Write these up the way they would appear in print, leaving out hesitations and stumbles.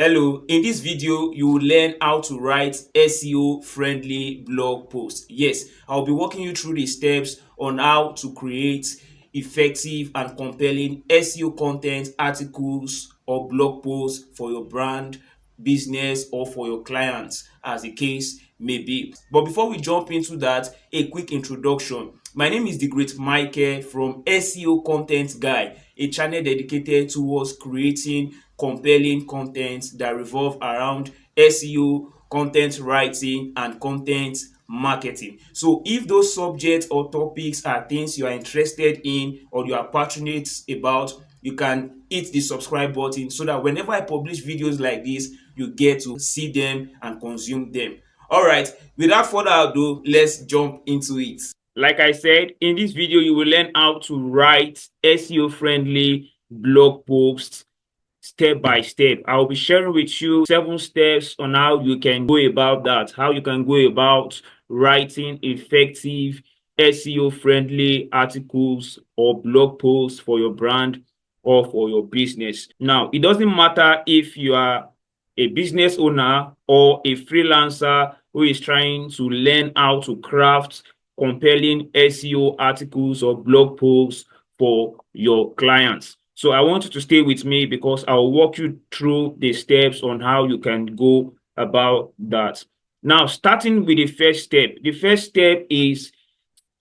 Hello, in this video you will learn how to write SEO-friendly blog posts. Yes, I'll be walking you through the steps on how to create effective and compelling SEO content, articles or blog posts for your brand, business or for your clients as the case may be. But before we jump into that, a quick introduction. My name is the great Michael from SEO Content Guy, a channel dedicated towards creating compelling content that revolve around SEO, content writing and content marketing. So if those subjects or topics are things you are interested in or you are passionate about, you can hit the subscribe button so that whenever I publish videos like this, you get to see them and consume them. All right, without further ado, let's jump into it. Like I said, in this video, you will learn how to write SEO-friendly blog posts step by step. I will be sharing with you 7 steps on how you can go about that, how you can go about writing effective SEO-friendly articles or blog posts for your brand or for your business. Now, it doesn't matter if you are a business owner or a freelancer who is trying to learn how to craft compelling SEO articles or blog posts for your clients. So I want you to stay with me because I'll walk you through the steps on how you can go about that. Now, starting with the first step. The first step is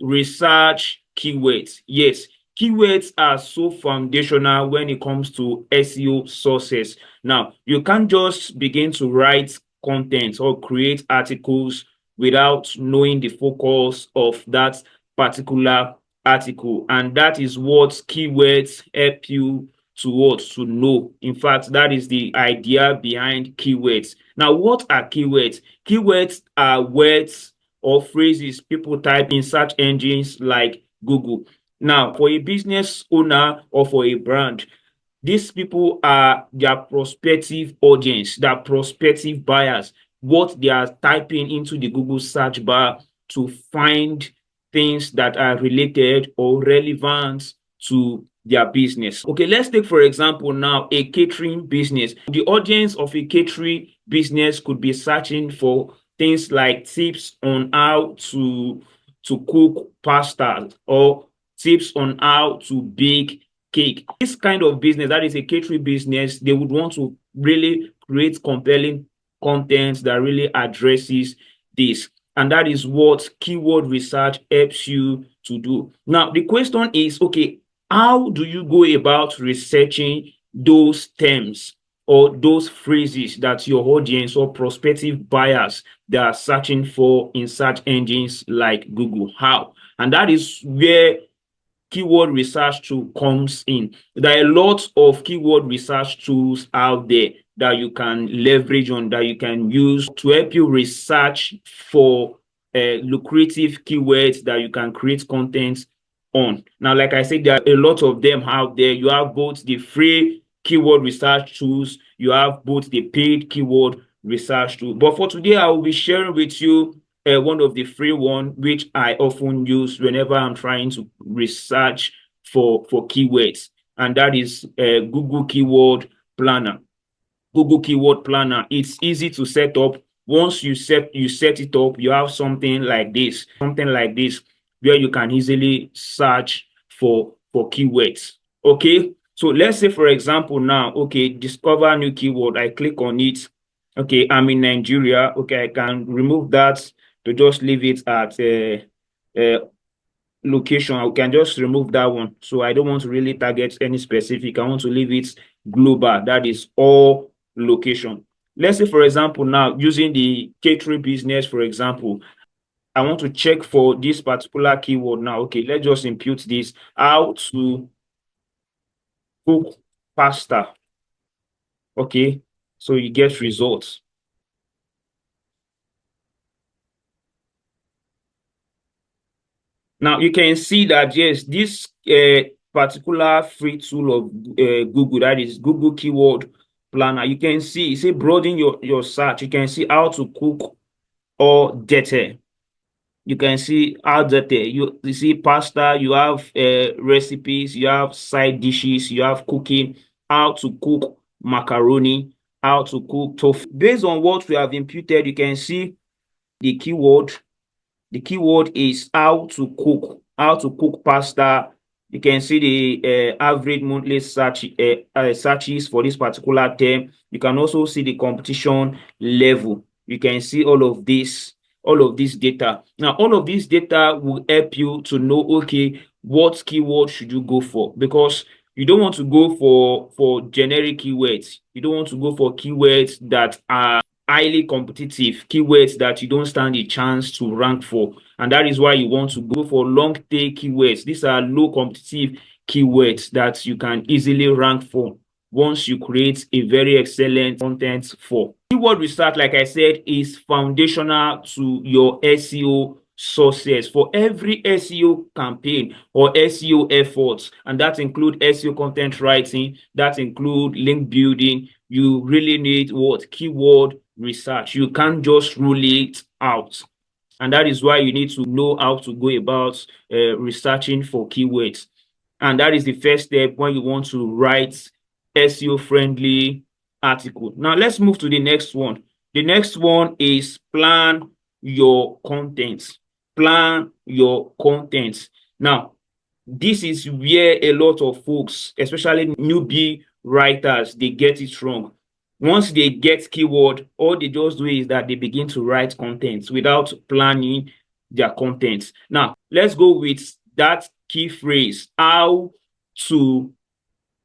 research keywords. Yes, keywords are so foundational when it comes to SEO success. Now, you can't just begin to write content or create articles without knowing the focus of that particular article, and that is what keywords help you to know. In fact, that is the idea behind keywords. Now, what are keywords? Keywords are words or phrases people type in search engines like Google. Now, for a business owner or for a brand, these people are their prospective audience, their prospective buyers, what they are typing into the Google search bar to find things that are related or relevant to their business. Okay, let's take, for example, now a catering business. The audience of a catering business could be searching for things like tips on how to cook pasta or tips on how to bake cake. This kind of business, that is a catering business, they would want to really create compelling content that really addresses this. And that is what keyword research helps you to do. Now, the question is, okay, how do you go about researching those terms or those phrases that your audience or prospective buyers they are searching for in search engines like Google? How? And that is where keyword research tool comes in. There are a lot of keyword research tools out there that you can leverage on, that you can use to help you research for lucrative keywords that you can create content on. Now, like I said, there are a lot of them out there. You have both the free keyword research tools, you have both the paid keyword research tool. But for today, I will be sharing with you one of the free one, which I often use whenever I'm trying to research for keywords, and that is Google Keyword Planner. Google Keyword Planner. It's easy to set up. Once you set it up, you have something like this, where you can easily search for keywords. Okay, so let's say, for example, now, okay, discover new keyword. I click on it. Okay, I'm in Nigeria. Okay, I can remove that to just leave it at location. I can just remove that one. So I don't want to really target any specific. I want to leave it global. That is all location. Let's say, for example, now using the catering business, for example, I want to check for this particular keyword now. Okay, let's just impute this. How to cook pasta. Okay, so you get results. Now you can see that, yes, this particular free tool of Google, that is Google Keyword Planner, you can see, say broaden your search. You can see how to cook or dirty. You can see how dirty. You see pasta, you have recipes, you have side dishes, you have cooking, how to cook macaroni, how to cook tofu. Based on what we have imputed, you can see the keyword. The keyword is how to cook pasta. You can see the average monthly searches for this particular term. You can also see the competition level. You can see all of this data. Now, all of this data will help you to know, okay, what keyword should you go for, because you don't want to go for generic keywords. You don't want to go for keywords that are highly competitive, keywords that you don't stand a chance to rank for. And that is why you want to go for long tail keywords. These are low competitive keywords that you can easily rank for once you create a very excellent content for. Keyword research, like I said, is foundational to your SEO success for every SEO campaign or SEO efforts, and that include SEO content writing, that include link building. You really need what? Keyword research. You can't just rule it out, and that is why you need to know how to go about researching for keywords. And that is the first step when you want to write SEO friendly article. Now let's move to the next one. The next one is plan your content. Plan your content. Now, this is where a lot of folks, especially newbie writers, they get it wrong. Once they get keyword, all they just do is that they begin to write content without planning their content. Now, let's go with that key phrase, how to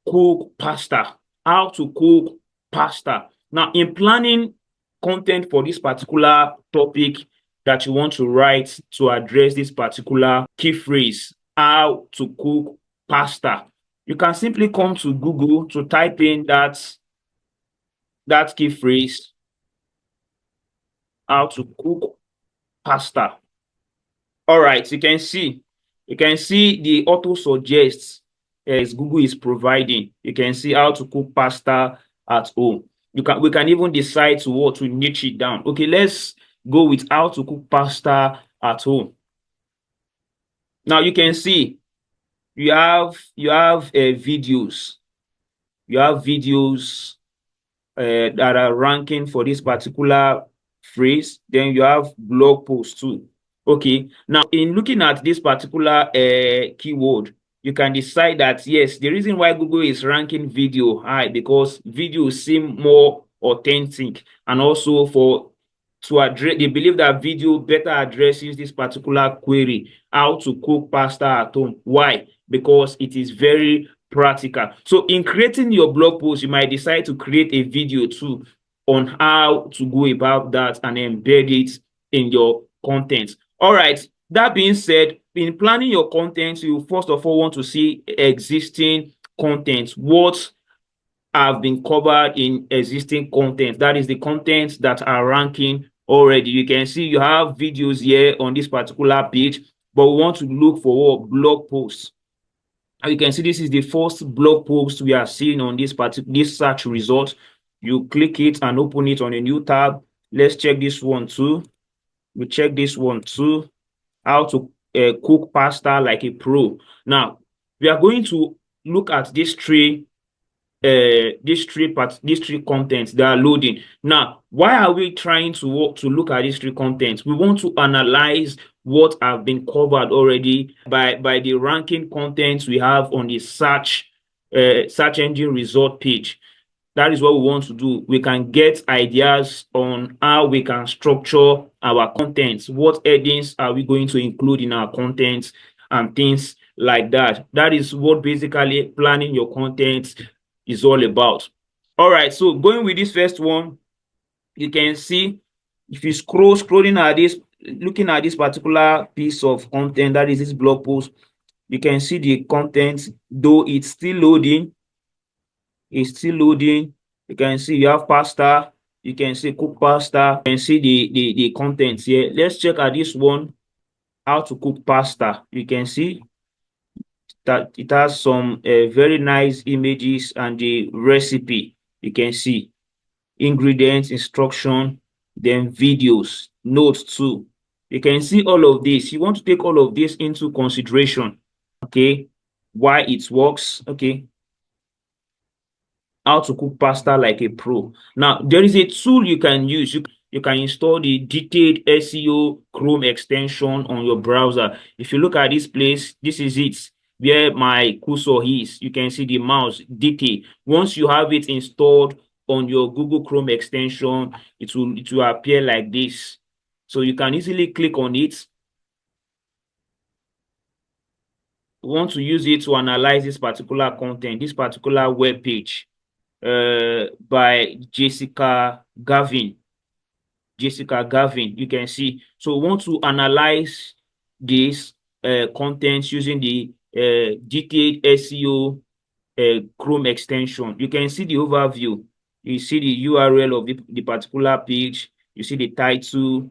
cook pasta. How to cook pasta. Now, in planning content for this particular topic that you want to write to address this particular key phrase, how to cook pasta, you can simply come to Google to type in that key phrase, how to cook pasta. All right, you can see the auto suggests as Google is providing. You can see how to cook pasta at home. We can even decide to niche it down. Okay, let's go with how to cook pasta at home. Now you can see you have videos. You have videos that are ranking for this particular phrase. Then you have blog posts too. Okay, now in looking at this particular keyword, you can decide that yes, the reason why Google is ranking video high because videos seem more authentic, and also to address, they believe that video better addresses this particular query, how to cook pasta at home. Why? Because it is very practical. So in creating your blog post, you might decide to create a video too on how to go about that and embed it in your content. All right, that being said, in planning your content, you first of all want to see existing content. What have been covered in existing content? That is the content that are ranking already. You can see you have videos here on this particular page, but we want to look for what? Blog posts. And you can see this is the first blog post we are seeing on this search result. You click it and open it on a new tab. Let's check this one too. We check this one too. How to cook pasta like a pro. Now we are going to look at these three contents that are loading. Now, why are we trying to look at these three contents? We want to analyze what have been covered already by the ranking contents we have on the search engine result page. That is what we want to do. We can get ideas on how we can structure our contents. What headings are we going to include in our contents and things like that. That is what basically planning your content is all about. All right, so going with this first one, you can see if you scrolling at this, looking at this particular piece of content, that is this blog post, you can see the content, though it's still loading. It's still loading. You can see you have pasta. You can see cook pasta. You can see the contents here. Let's check at this one, how to cook pasta. You can see that it has some very nice images and the recipe. You can see ingredients, instruction, then videos, notes too. You can see all of this. You want to take all of this into consideration. Okay, why it works. Okay, how to cook pasta like a pro. Now, there is a tool you can use. You can install the detailed SEO Chrome extension on your browser. If you look at this place, this is it, where my cursor is. You can see the mouse detail. Once you have it installed on your Google Chrome extension, it will appear like this. So you can easily click on it. We want to use it to analyze this particular content, this particular web page by Jessica Gavin, you can see. So we want to analyze this content using the detailed SEO Chrome extension. You can see the overview. You see the URL of the particular page. You see the title.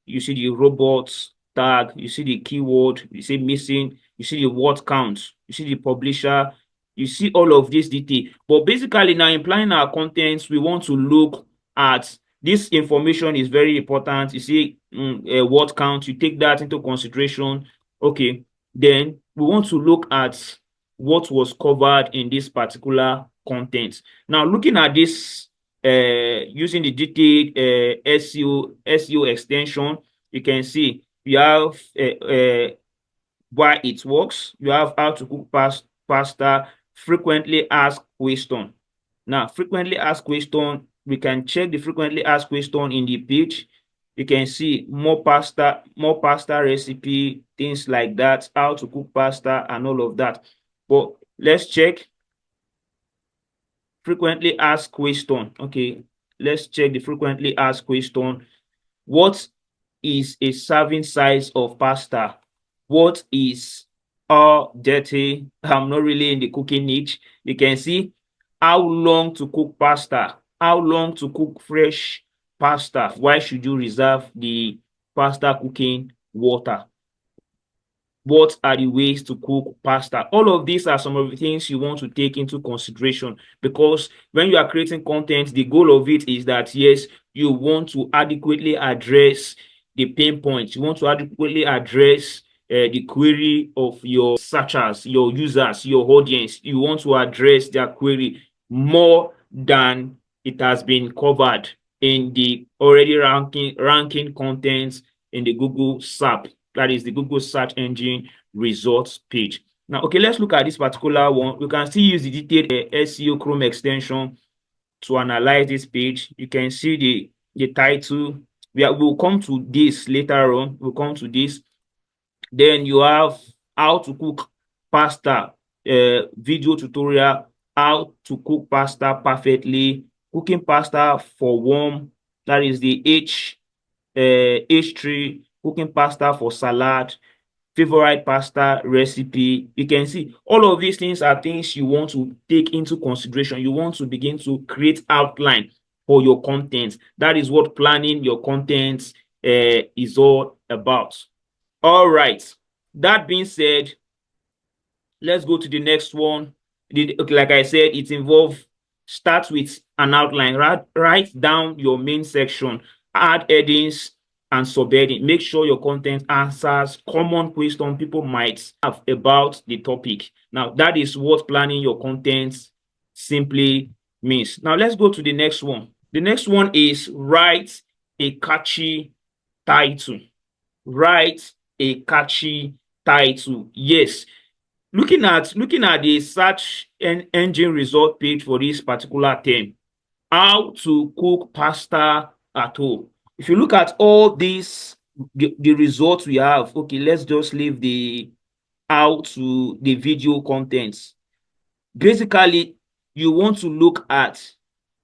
You see the robots tag. You see the keyword. You see missing. You see the word count. You see the publisher. You see all of this detail. But basically, now in planning our contents, we want to look at this information is very important. You see, word count. You take that into consideration. Okay. Then we want to look at what was covered in this particular content. Now, looking at this using the detailed SEO extension, you can see you have why it works. You have how to cook pasta, frequently asked question. Now, frequently asked question, we can check the frequently asked question in the page. You can see more pasta recipe, things like that, how to cook pasta and all of that. But let's check frequently asked question. Okay, let's check the frequently asked question. What is a serving size of pasta? What is all dirty? I'm not really in the cooking niche. You can see how long to cook pasta, how long to cook fresh pasta. Why should you reserve the pasta cooking water? What are the ways to cook pasta? All of these are some of the things you want to take into consideration, because when you are creating content, the goal of it is that, yes, you want to adequately address the pain points. You want to adequately address the query of your searchers, your users, your audience. You want to address their query more than it has been covered in the already ranking contents in the Google SERP. That is the Google search engine results page. Now, okay, let's look at this particular one. We can still use the detailed SEO Chrome extension to analyze this page. You can see the title. We'll come to this later on. We'll come to this. Then you have how to cook pasta video tutorial, how to cook pasta perfectly, cooking pasta for warm. That is the H3, cooking pasta for salad, favorite pasta recipe. You can see all of these things are things you want to take into consideration. You want to begin to create outline for your content. That is what planning your content is all about. All right. That being said, let's go to the next one. Like I said, it involves start with an outline. Write down your main section, add headings and subheading. Make sure your content answers common questions people might have about the topic. Now, that is what planning your content simply means. Now, let's go to the next one. The next one is write a catchy title. Write a catchy title. Yes. Looking at the search engine result page for this particular term, how to cook pasta at home. If you look at all these, the results we have, okay, let's just leave the how to the video contents. Basically, you want to look at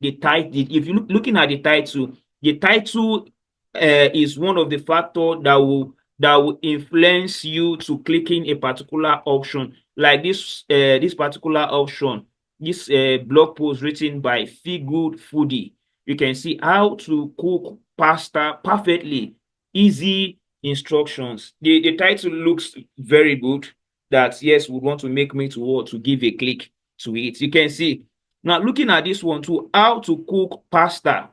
the title. If you're looking at the title is one of the factors that will influence you to clicking a particular option. Like this particular option, this blog post written by Feel Good Foodie. You can see how to cook pasta perfectly, easy instructions. The title looks very good. That, yes, we want to make me to give a click to it. You can see now, looking at this one too, how to cook pasta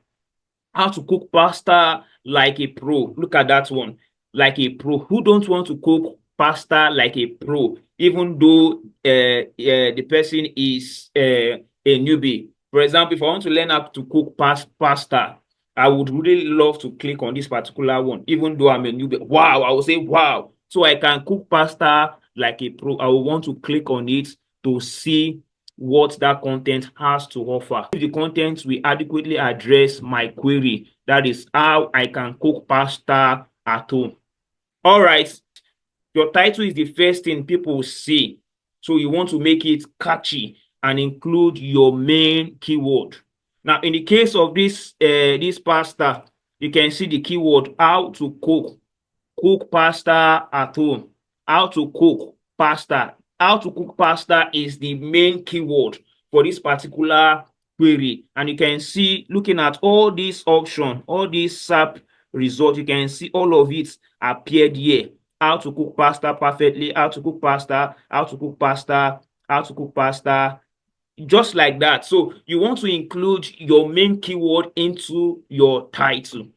like a pro. Look at that one, like a pro. Who don't want to cook pasta like a pro, even though the person is a newbie? For example, if I want to learn how to cook pasta, I would really love to click on this particular one, even though I'm a newbie. Wow, I will say wow. So I can cook pasta like a pro. I will want to click on it to see what that content has to offer. If the content will adequately address my query, that is how I can cook pasta at home. All right, your title is the first thing people see. So you want to make it catchy and include your main keyword. Now, in the case of this pasta, you can see the keyword how to cook pasta at home. How to cook pasta. How to cook pasta is the main keyword for this particular query. And you can see, looking at all these options, all these SAP results, you can see all of it appeared here. How to cook pasta perfectly, how to cook pasta, how to cook pasta, how to cook pasta, just like that. So you want to include your main keyword into your title.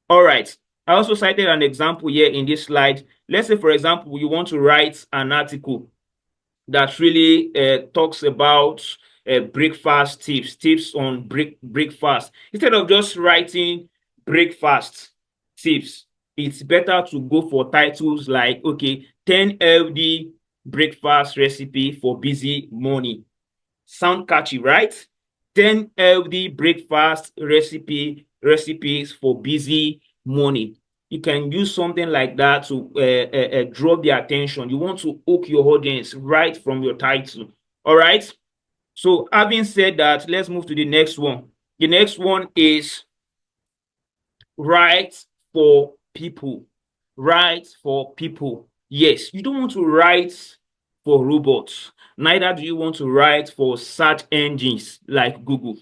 All right. I also cited an example here in this slide. Let's say, for example, you want to write an article that really talks about breakfast tips on breakfast. Instead of just writing breakfast tips, it's better to go for titles like, okay, 10 healthy breakfast recipe for busy morning. Sound catchy, right? 10 healthy breakfast recipes for busy morning. You can use something like that to draw their attention. You want to hook your audience right from your title. All right. So having said that, let's move to the next one. The next one is write for people. Write for people. Yes, you don't want to write for robots. Neither do you want to write for search engines like Google.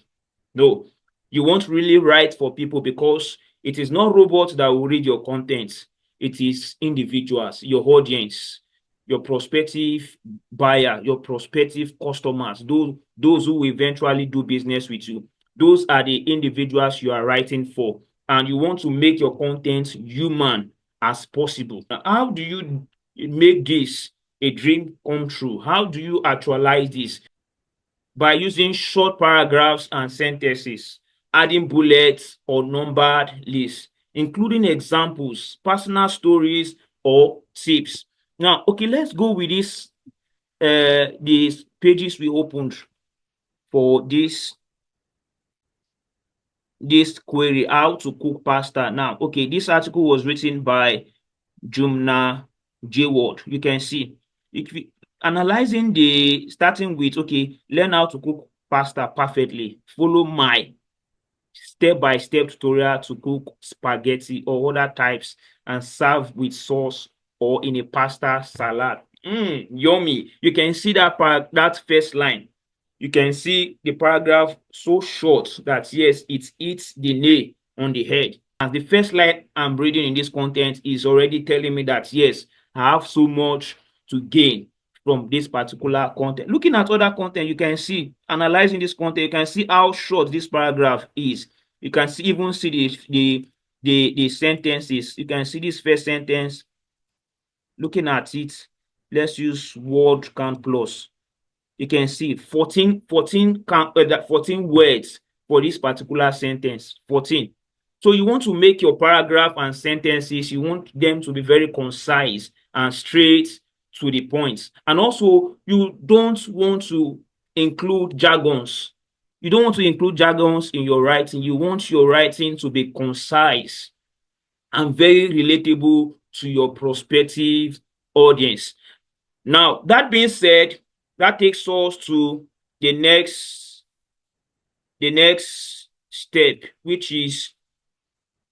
No, you want to really write for people because it is not robots that will read your content. It is individuals, your audience, your prospective buyer, your prospective customers, those who will eventually do business with you. Those are the individuals you are writing for, and you want to make your content human as possible. How do you make this a dream come true? How do you actualize this? By using short paragraphs and sentences, adding bullets or numbered lists, including examples, personal stories, or tips. Now, okay, let's go with these pages we opened for this query, how to cook pasta. Now, okay, this article was written by Jumna Jayward. You can see if we analyzing the starting with, okay, learn how to cook pasta perfectly. Follow my step-by-step tutorial to cook spaghetti or other types and serve with sauce or in a pasta salad. Yummy. You can see that first line. You can see the paragraph so short that yes, it hits the nail on the head. As the first line I'm reading in this content is already telling me that yes, I have so much to gain from this particular content. Looking at other content, you can see, analyzing this content, you can see how short this paragraph is. You can see, even see the sentences. You can see this first sentence. Looking at it, let's use word count plus. You can see 14 words for this particular sentence. 14. So you want to make your paragraph and sentences, you want them to be very concise and straight to the point. And also, you don't want to include jargons. You don't want to include jargons in your writing. You want your writing to be concise and very relatable to your prospective audience. Now, that being said, that takes us to the next step, which is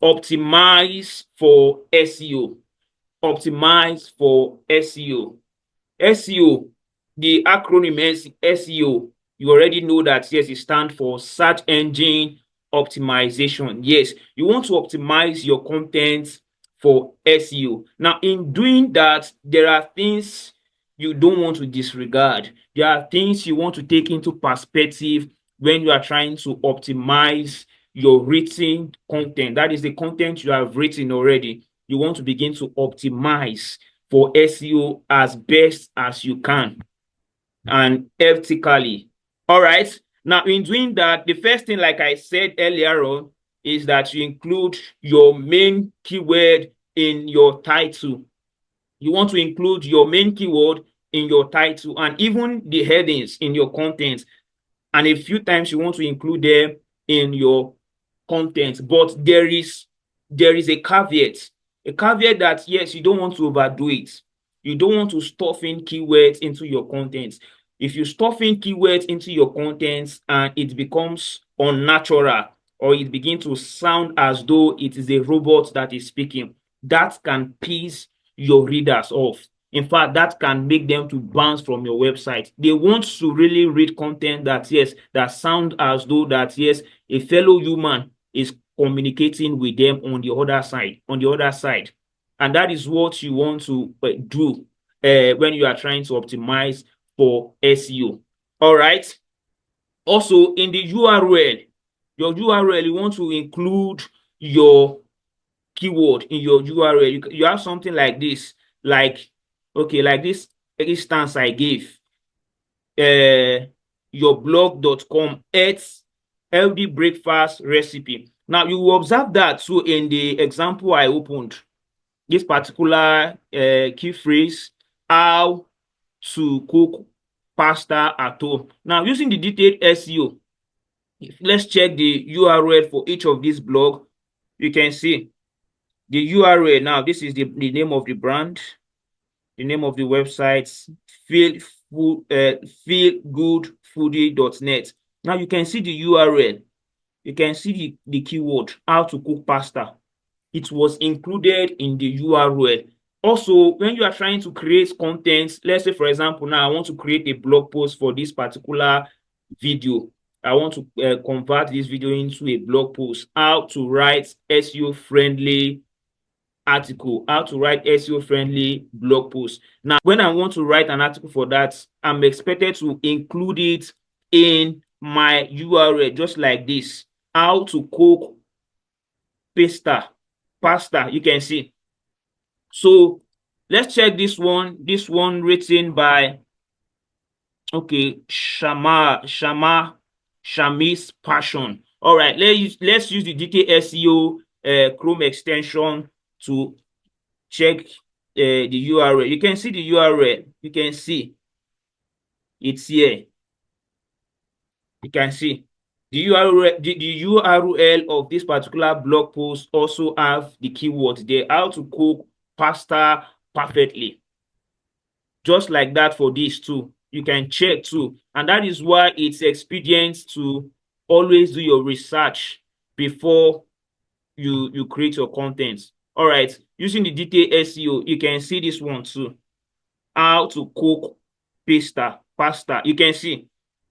optimize for SEO. Optimize for SEO. SEO, the acronym SEO, you already know that yes, it stands for search engine optimization. Yes, you want to optimize your content for SEO. Now, in doing that, there are things you don't want to disregard. There are things you want to take into perspective when you are trying to optimize your written content. That is the content you have written already. You want to begin to optimize for SEO as best as you can and ethically. All right. Now, in doing that, the first thing, like I said earlier on, is that you include your main keyword in your title. You want to include your main keyword in your title and even the headings in your content. And a few times you want to include them in your content. But there is a caveat. A caveat that, yes, you don't want to overdo it. You don't want to stuff in keywords into your content. If you stuff in keywords into your content and it becomes unnatural, or it begins to sound as though it is a robot that is speaking, that can piss your readers off. In fact, that can make them to bounce from your website. They want to really read content that, yes, that sound as though that, yes, a fellow human is communicating with them on the other side. And that is what you want to do when you are trying to optimize for SEO. All right. Also, in the URL, your URL, you want to include your keyword in your URL. You have something like this, like, okay, like this instance I gave, yourblog.com @, healthy breakfast recipe. Now, you will observe that. So, in the example I opened, this particular key phrase, how to cook pasta at home. Now, using the detailed SEO, let's check the URL for each of these blogs. You can see the URL. Now, this is the name of the brand, the name of the website, feelgoodfoodie.net. Now, you can see the URL. You can see the keyword, how to cook pasta. It was included in the URL. Also, when you are trying to create content, let's say, for example, now I want to create a blog post for this particular video. I want to convert this video into a blog post, how to write SEO-friendly article, how to write SEO-friendly blog post. Now, when I want to write an article for that, I'm expected to include it in my URL, just like this. How to cook pasta, you can see. So let's check this one. This one written by, okay, Shami's Passion. All right, let's use the DK SEO Chrome extension to check the URL. You can see the URL. You can see it's here. You can see the URL of this particular blog post also have the keywords there, how to cook pasta perfectly. Just like that for this too. You can check too. And that is why it's expedient to always do your research before you create your content. All right. Using the detailed SEO, you can see this one too. How to cook pasta. You can see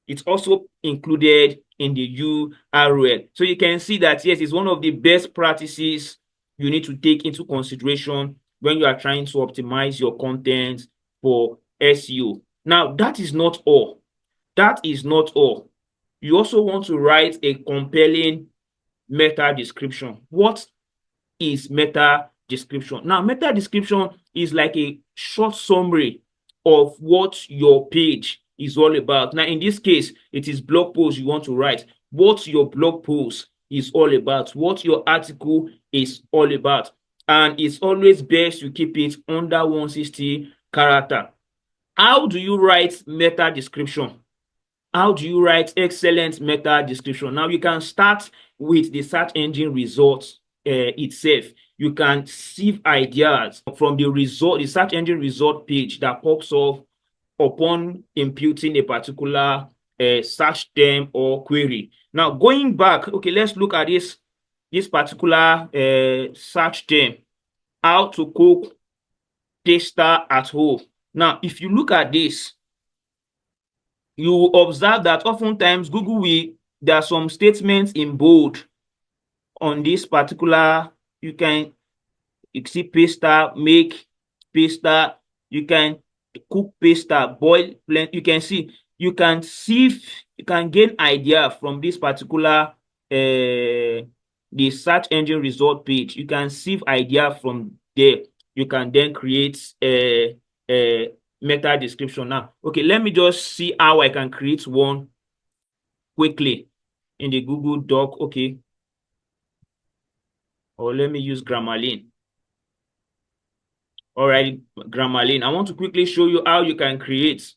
it's also included in the URL. So you can see that, yes, it's one of the best practices you need to take into consideration when you are trying to optimize your content for SEO. Now, that is not all. That is not all. You also want to write a compelling meta description. What is meta description? Now, meta description is like a short summary of what your page is all about. Now, in this case, it is blog post you want to write. What your blog post is all about, what your article is all about. And it's always best you keep it under 160 character. How do you write meta description? How do you write excellent meta description? Now, you can start with the search engine results itself. You can sieve ideas from the search engine result page that pops up upon imputing a particular search term or query. Now, going back, okay, let's look at this particular search term, how to cook pasta at home. Now, if you look at this, you will observe that oftentimes there are some statements in bold on this particular. You see pasta, make pasta, you can cook pasta, boil plenty. You can gain idea from this particular the search engine result page. You can sieve idea from there. You can then create a meta description. Now, okay, let me just see how I can create one quickly in the Google Doc. Okay, or let me use Grammarly. All right, Grammarly. I want to quickly show you how you can create.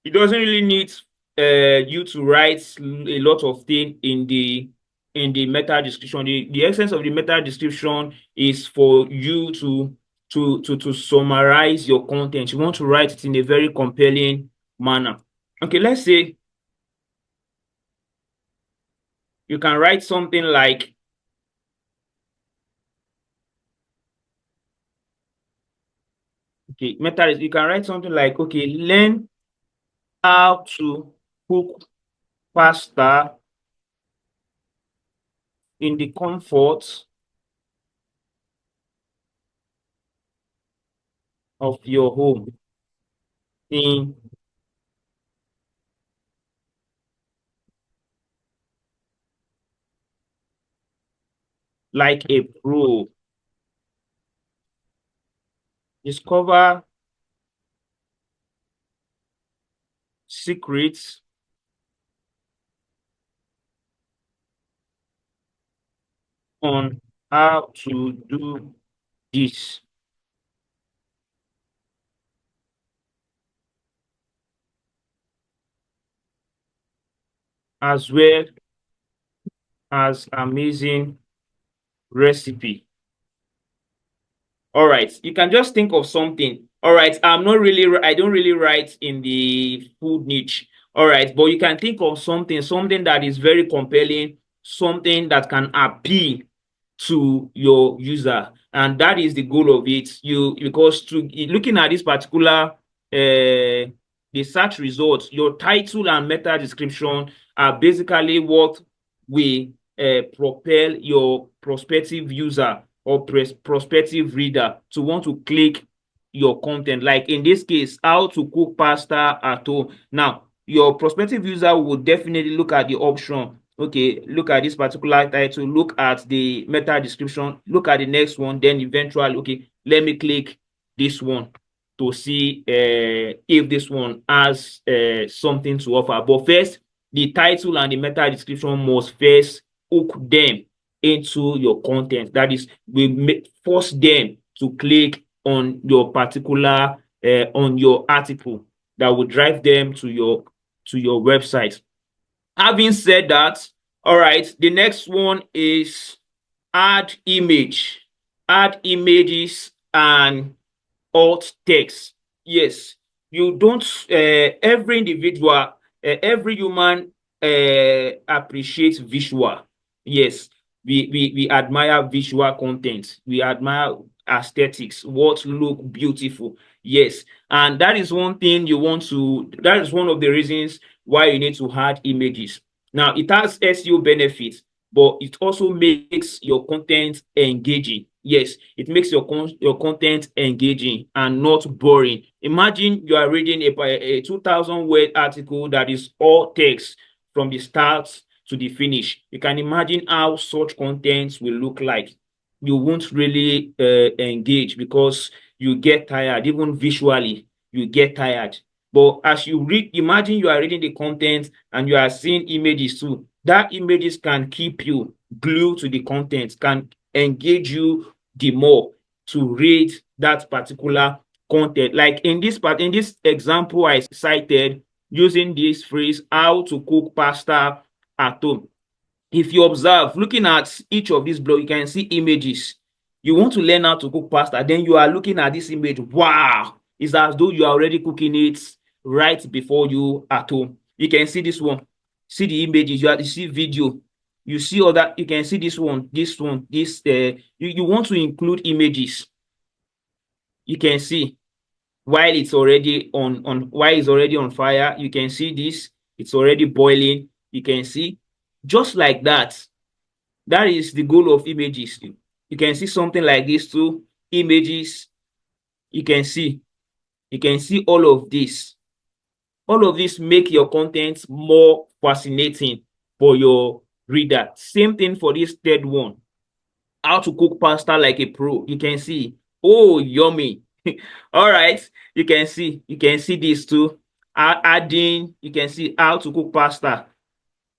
It doesn't really need you to write a lot of things in the meta description. The essence of the meta description is for you to summarize your content. You want to write it in a very compelling manner. Okay, let's say you can write something like, okay, meta, you can write something like, okay, learn how to cook pasta in the comfort of your home in like a pro. Discover secrets on how to do this, as well as amazing recipe. All right, you can just think of something. All right, I don't really write in the food niche. All right, but you can think of something that is very compelling, something that can appeal to your user, and that is the goal of it. You because to looking at this particular the search results, your title and meta description are basically what will propel your prospective user or prospective reader to want to click your content. Like in this case, how to cook pasta at home. Now, your prospective user will definitely look at the option. Okay, look at this particular title, look at the meta description, look at the next one, then eventually, okay, let me click this one to see if this one has something to offer. But first, the title and the meta description must first hook them into your content. That is, we force them to click on your particular on your article that will drive them to your website. Having said that, all right, the next one is add image, add images and alt text. Yes, you don't every individual, every human appreciates visual. Yes, we admire visual content, we admire aesthetics, what look beautiful. Yes, and that is one thing you want to, that is one of the reasons why you need to add images. Now it has SEO benefits, but it also makes your content engaging. Yes, it makes your content engaging and not boring. Imagine you are reading a 2,000 word article that is all text from the start to the finish. You can imagine how such content will look like. You won't really engage because you get tired. Even visually, you get tired. But as you read, imagine you are reading the content and you are seeing images too. That images can keep you glued to the content, can engage you the more to read that particular content. Like in this example I cited, using this phrase, how to cook pasta at home. If you observe, looking at each of these blogs, you can see images. You want to learn how to cook pasta, then you are looking at this image. Wow, it's as though you are already cooking it right before you at home. You can see this one, see the images, you see video, you see other, you can see this one, you want to include images. You can see while it's already while it's already on fire, you can see this, it's already boiling. You can see just like that. That is the goal of images. You can see something like this too, images. You can see, all of this. All of this make your content more fascinating for your reader. Same thing for this third one, how to cook pasta like a pro. You can see, oh, yummy. All right, you can see this too. Adding, you can see how to cook pasta.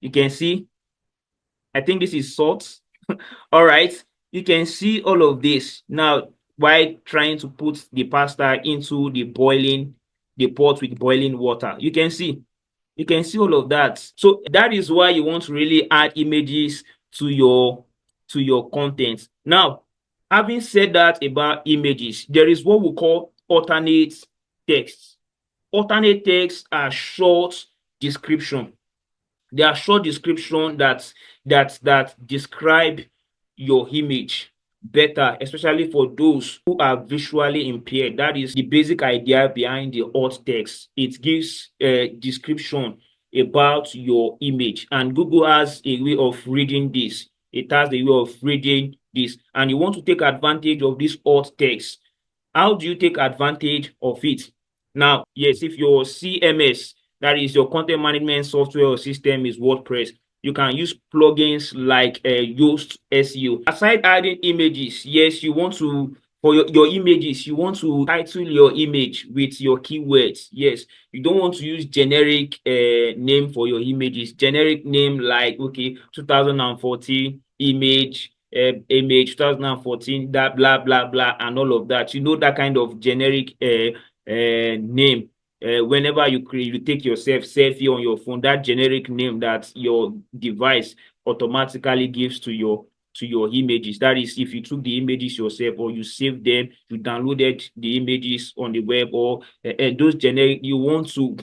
You can see, I think this is salt. All right, you can see all of this now while trying to put the pasta into the pot with boiling water. You can see all of that. So that is why you want to really add images to your content. Now, having said that about images, there is what we call alternate text. Alternate text are short description. They are short description that describe your image better, especially for those who are visually impaired. That is the basic idea behind the alt text. It gives a description about your image, and Google has a way of reading this. It has a way of reading this, and you want to take advantage of this alt text. How do you take advantage of it? Now, yes, if your CMS, that is your content management software or system, is WordPress, you can use plugins like Yoast SEO. Aside adding images, yes, you want to, for your images, you want to title your image with your keywords. Yes, you don't want to use generic name for your images. Generic name like, okay, 2014 image 2014, that blah blah blah and all of that. You know, that kind of generic name. Whenever you take yourself selfie on your phone, that generic name that your device automatically gives to your images. That is, if you took the images yourself or you saved them, you downloaded the images on the web, or those generic, you want to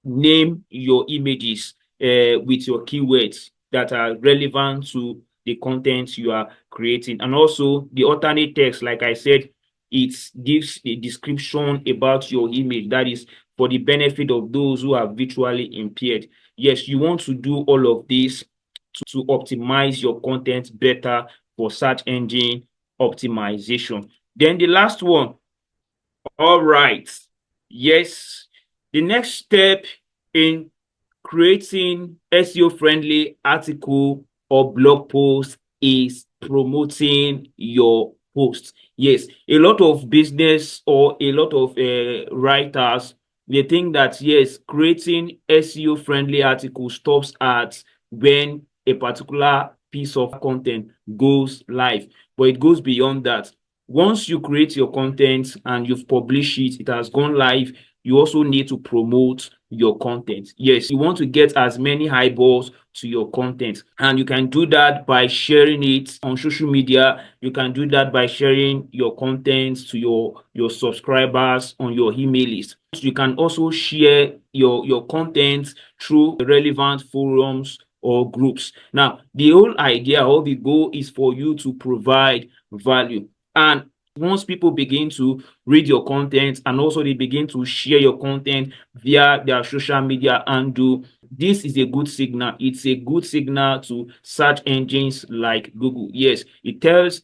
name your images with your keywords that are relevant to the content you are creating. And also the alternate text, like I said, it gives a description about your image, that is for the benefit of those who are visually impaired. Yes, you want to do all of this to optimize your content better for search engine optimization. Then the last one, all right, yes, the next step in creating SEO-friendly article or blog post is promoting your post. Yes, a lot of business or a lot of writers, they think that yes, creating SEO-friendly article stops at when a particular piece of content goes live, but it goes beyond that. Once you create your content and you've published it, it has gone live, you also need to promote your content. Yes, you want to get as many eyeballs to your content, and you can do that by sharing it on social media. You can do that by sharing your content to your subscribers on your email list. You can also share your content through relevant forums or groups. Now, the whole idea or the goal is for you to provide value. And once people begin to read your content and also they begin to share your content via their social media handle, this is a good signal. It's a good signal to search engines like Google. Yes, it tells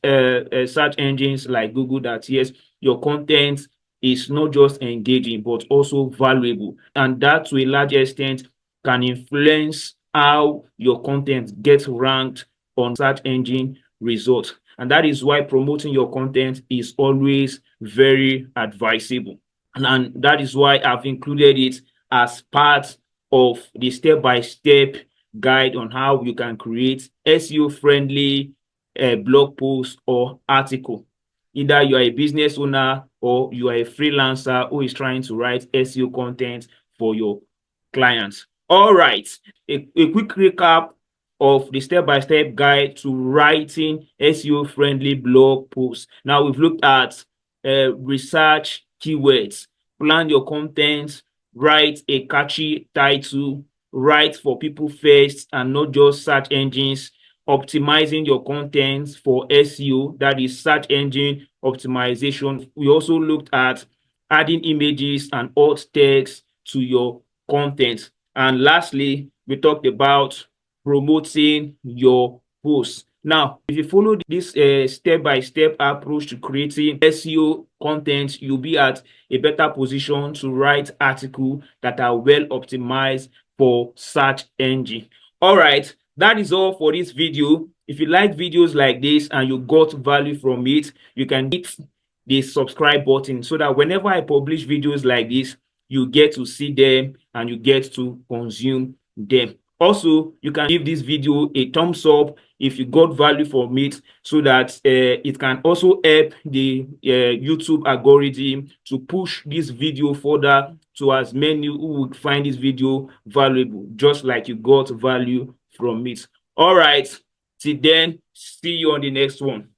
search engines like Google that yes, your content is not just engaging but also valuable, and that to a large extent can influence how your content gets ranked on search engine results. And that is why promoting your content is always very advisable. And that is why I've included it as part of the step-by-step guide on how you can create SEO-friendly blog post or article. Either you are a business owner or you are a freelancer who is trying to write SEO content for your clients. All right, a quick recap of the step-by-step guide to writing SEO-friendly blog posts. Now we've looked at research keywords, plan your content, write a catchy title, write for people first and not just search engines, optimizing your content for SEO, that is search engine optimization. We also looked at adding images and alt text to your content. And lastly, we talked about promoting your posts. Now, if you follow this step-by-step approach to creating SEO content, you'll be at a better position to write articles that are well optimized for search engine. All right, that is all for this video. If you like videos like this and you got value from it, you can hit the subscribe button so that whenever I publish videos like this, you get to see them and you get to consume them. Also, you can give this video a thumbs up if you got value from it, so that it can also help the YouTube algorithm to push this video further to as many who would find this video valuable, just like you got value from it. All right, till then, see you on the next one.